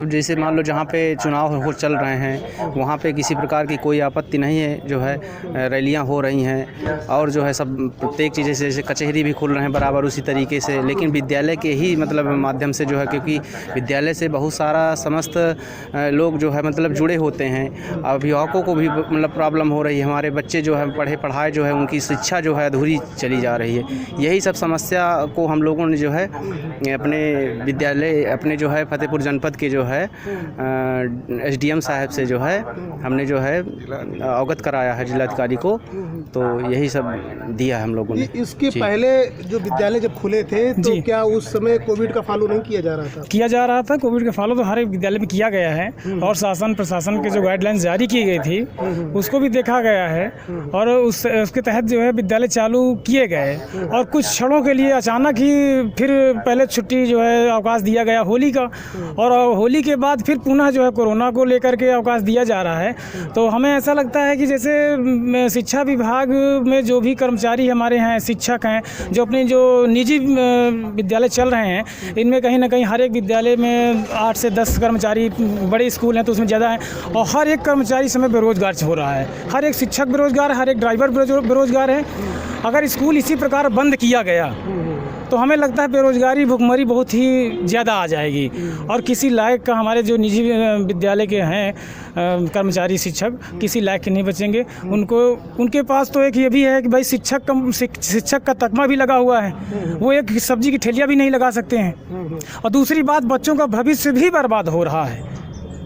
जैसे मान लो जहाँ पे चुनाव हो चल रहे हैं वहाँ पे किसी प्रकार की कोई आपत्ति नहीं है, जो है रैलियाँ हो रही हैं और जो है सब प्रत्येक चीज़ जैसे कचहरी भी खुल रहे हैं बराबर उसी तरीके से, लेकिन विद्यालय के ही मतलब माध्यम से जो है, क्योंकि विद्यालय से बहुत सारा समस्त लोग जो है मतलब जुड़े होते हैं। अभिभावकों को भी मतलब प्रॉब्लम हो रही है, हमारे बच्चे जो है पढ़ाई जो है उनकी शिक्षा जो है अधूरी चली जा रही है। यही सब समस्या को हम लोगों ने जो है अपने विद्यालय अपने जो है फतेहपुर जनपद के जो है एसडीएम साहब से जो है हमने जो है अवगत कराया है जिलाधिकारी को, तो यही सब दिया है हम लोगों ने। इसके पहले जो विद्यालय जब खुले थे तो क्या उस समय कोविड का फॉलो नहीं किया जा रहा था? किया जा रहा था। कोविड का फॉलो तो हर एक विद्यालय में किया गया है और शासन प्रशासन के जो गाइडलाइंस जारी की गई थी उसको भी देखा गया है और उसके तहत जो है विद्यालय चालू किए गए और कुछ क्षणों के लिए अचानक ही फिर पहले छुट्टी जो है अवकाश दिया गया होली का, और होली के बाद फिर पुनः जो है कोरोना को लेकर के अवकाश दिया जा रहा है। तो हमें ऐसा लगता है कि जैसे शिक्षा विभाग में जो भी कर्मचारी हमारे हैं, शिक्षक हैं, जो अपने जो निजी विद्यालय चल रहे हैं, इनमें कहीं ना कहीं हर एक विद्यालय में 8 से 10 कर्मचारी, बड़े स्कूल हैं तो उसमें ज़्यादा है, और हर एक कर्मचारी समय बेरोजगार हो रहा है। हर एक शिक्षक बेरोजगार है, हर एक ड्राइवर बेरोजगार है। अगर स्कूल इसी प्रकार बंद किया गया तो हमें लगता है बेरोजगारी भुखमरी बहुत ही ज़्यादा आ जाएगी और किसी लायक का हमारे जो निजी विद्यालय के हैं कर्मचारी शिक्षक किसी लायक के नहीं बचेंगे। उनके पास तो एक ये भी है कि भाई शिक्षक का तकमा भी लगा हुआ है, वो एक सब्जी की ठेलिया भी नहीं लगा सकते हैं। और दूसरी बात, बच्चों का भविष्य भी बर्बाद हो रहा है।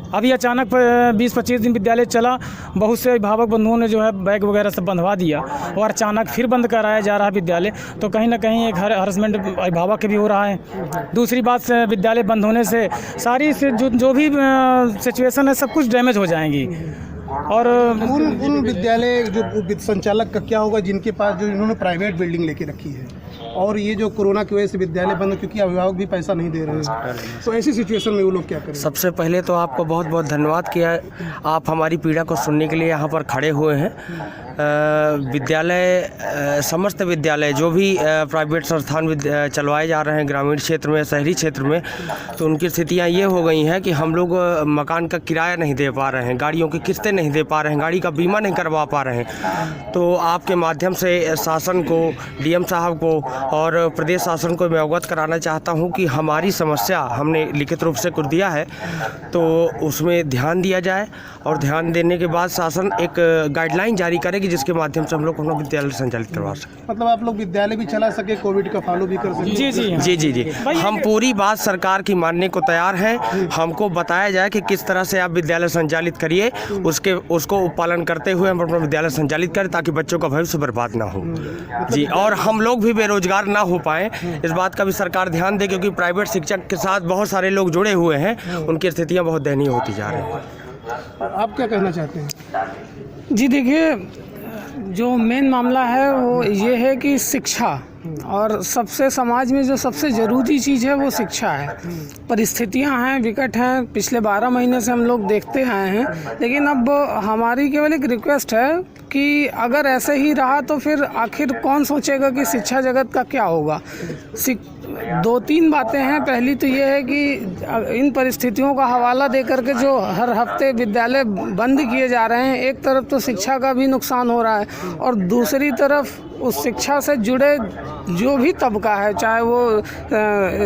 अभी अचानक 20-25 दिन विद्यालय चला, बहुत से अभिभावक बंधुओं ने जो है बैग वगैरह सब बंधवा दिया और अचानक फिर बंद कराया जा रहा है विद्यालय, तो कहीं ना कहीं एक हरसमेंट अभिभावक के भी हो रहा है। दूसरी बात, विद्यालय बंद होने से सारी जो भी सिचुएशन है सब कुछ डैमेज हो जाएंगी। और उन विद्यालय जो संचालक का क्या होगा जिनके पास जो इन्होंने प्राइवेट बिल्डिंग लेके रखी है, और ये जो कोरोना की वजह से विद्यालय बंद क्योंकि अभिभावक भी पैसा नहीं दे रहे हैं, तो ऐसी सिचुएशन में वो लोग क्या करें? सबसे पहले तो आपको बहुत बहुत धन्यवाद किया, आप हमारी पीड़ा को सुनने के लिए यहाँ पर खड़े हुए हैं। विद्यालय समस्त विद्यालय जो भी प्राइवेट संस्थान चलवाए जा रहे हैं ग्रामीण क्षेत्र में, शहरी क्षेत्र में, तो उनकी स्थितियाँ ये हो गई हैं कि हम लोग मकान का किराया नहीं दे पा रहे हैं, गाड़ियों की किस्तें नहीं दे पा रहे हैं, गाड़ी का बीमा नहीं करवा पा रहे हैं। तो आपके माध्यम से शासन को, डीएम साहब को और प्रदेश शासन को मैं अवगत कराना चाहता हूं कि हमारी समस्या हमने लिखित रूप से कर दिया है, तो उसमें ध्यान दिया जाए और ध्यान देने के बाद शासन एक गाइडलाइन जारी करे कि जिसके माध्यम से हम लोग अपना विद्यालय संचालित करवा सकें। मतलब आप लोग विद्यालय भी चला सके, कोविड का फॉलो भी कर सकें? जी जी जी जी जी हम पूरी बात सरकार की मानने को तैयार हैं। हमको बताया जाए कि किस तरह से आप विद्यालय संचालित करिए, उसको पालन करते हुए हम अपना विद्यालय संचालित करें ताकि बच्चों का भविष्य बर्बाद ना हो जी, और हम लोग भी बेरोजगार ना हो पाएँ, इस बात का भी सरकार ध्यान दे, क्योंकि प्राइवेट शिक्षक के साथ बहुत सारे लोग जुड़े हुए हैं, उनकी स्थितियाँ बहुत दयनीय होती जा रही हैं। आप क्या कहना चाहते हैं? जी देखिए, जो मेन मामला है वो ये है कि शिक्षा, और सबसे समाज में जो सबसे ज़रूरी चीज़ है वो शिक्षा है। परिस्थितियां हैं, विकट हैं, पिछले 12 महीने से हम लोग देखते आए हैं, लेकिन अब हमारी केवल एक रिक्वेस्ट है कि अगर ऐसे ही रहा तो फिर आखिर कौन सोचेगा कि शिक्षा जगत का क्या होगा। 2-3 बातें हैं। पहली तो ये है कि इन परिस्थितियों का हवाला दे करके जो हर हफ्ते विद्यालय बंद किए जा रहे हैं, एक तरफ तो शिक्षा का भी नुकसान हो रहा है और दूसरी तरफ उस शिक्षा से जुड़े जो भी तबका है, चाहे वो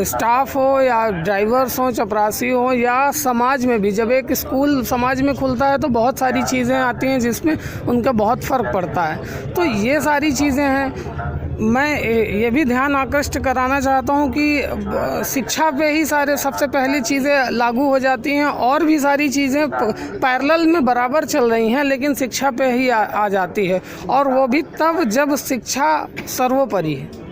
स्टाफ हो या ड्राइवर्स हो, चपरासी हो, या समाज में भी, जब एक स्कूल समाज में खुलता है तो बहुत सारी चीज़ें आती हैं जिसमें उनका बहुत फ़र्क पड़ता है। तो ये सारी चीज़ें हैं। मैं ये भी ध्यान आकृष्ट कराना चाहता हूँ कि शिक्षा पे ही सारे सबसे पहली चीज़ें लागू हो जाती हैं, और भी सारी चीज़ें पैरेलल में बराबर चल रही हैं, लेकिन शिक्षा पे ही आ जाती है, और वो भी तब जब शिक्षा सर्वोपरि है।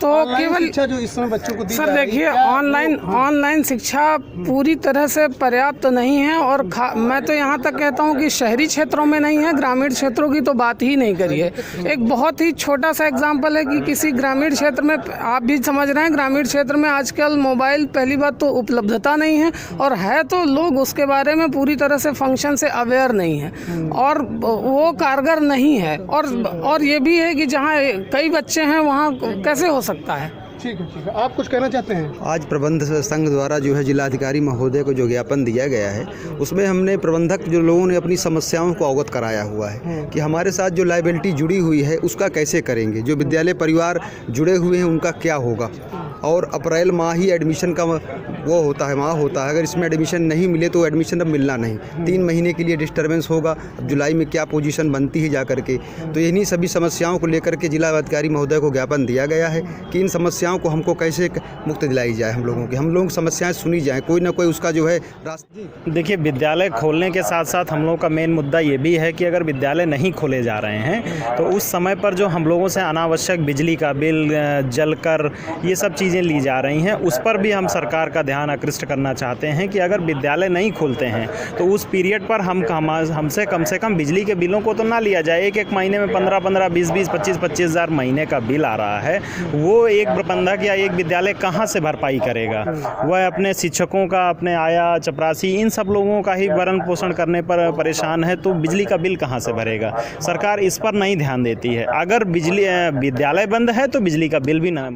तो केवल शिक्षा जो इस समय बच्चों को दी सर देखिए, ऑनलाइन शिक्षा पूरी तरह से पर्याप्त नहीं है, और मैं तो यहाँ तक कहता हूँ कि शहरी क्षेत्रों में नहीं है, ग्रामीण क्षेत्रों की तो बात ही नहीं करिए। एक बहुत ही छोटा सा एग्जांपल है कि किसी ग्रामीण क्षेत्र में, आप भी समझ रहे हैं, ग्रामीण क्षेत्र में आजकल मोबाइल पहली बात तो उपलब्धता नहीं है, और है तो लोग उसके बारे में पूरी तरह से फंक्शन से अवेयर नहीं है, और वो कारगर नहीं है। और ये भी है कि जहाँ कई बच्चे हैं वहाँ कैसे हो सकता है, ठीक है आप कुछ कहना चाहते हैं? आज प्रबंध संघ द्वारा जो है जिलाधिकारी महोदय को जो ज्ञापन दिया गया है, उसमें हमने प्रबंधक जो लोगों ने अपनी समस्याओं को अवगत कराया हुआ है कि हमारे साथ जो लायबिलिटी जुड़ी हुई है उसका कैसे करेंगे, जो विद्यालय परिवार जुड़े हुए हैं उनका क्या होगा। और अप्रैल माह ही एडमिशन का वो होता है, माह होता है, अगर इसमें एडमिशन नहीं मिले तो एडमिशन अब मिलना नहीं, 3 महीने के लिए डिस्टर्बेंस होगा। अब जुलाई में क्या पोजीशन बनती है जा करके, तो इन्हीं सभी समस्याओं को लेकर के जिलाधिकारी महोदय को ज्ञापन दिया गया है कि इन समस्याओं को हमको कैसे मुक्त दिलाई जाए, हम लोगों की समस्याएं सुनी जाए, कोई ना कोई उसका जो है रास्ता। देखिए, विद्यालय खोलने के साथ साथ हम लोगों का मेन मुद्दा ये भी है कि अगर विद्यालय नहीं खोले जा रहे हैं तो उस समय पर जो हम लोगों से अनावश्यक बिजली का बिल, जल कर, ये सब चीज़ें ली जा रही हैं, उस पर भी हम सरकार का ध्यान आकृष्ट करना चाहते हैं कि अगर विद्यालय नहीं खोलते हैं तो उस पीरियड पर हमसे कम से कम बिजली के बिलों को तो ना लिया जाए। एक महीने में 15-15, 20-20, 25-25 हज़ार महीने का बिल आ रहा है, वो एक प्रबंधक या एक विद्यालय कहाँ से भरपाई करेगा? वह अपने शिक्षकों का, अपने आया, चपरासी, इन सब लोगों का ही भरण पोषण करने पर परेशान है, तो बिजली का बिल कहाँ से भरेगा? सरकार इस पर नहीं ध्यान देती है। अगर विद्यालय बंद है तो बिजली का बिल भी ना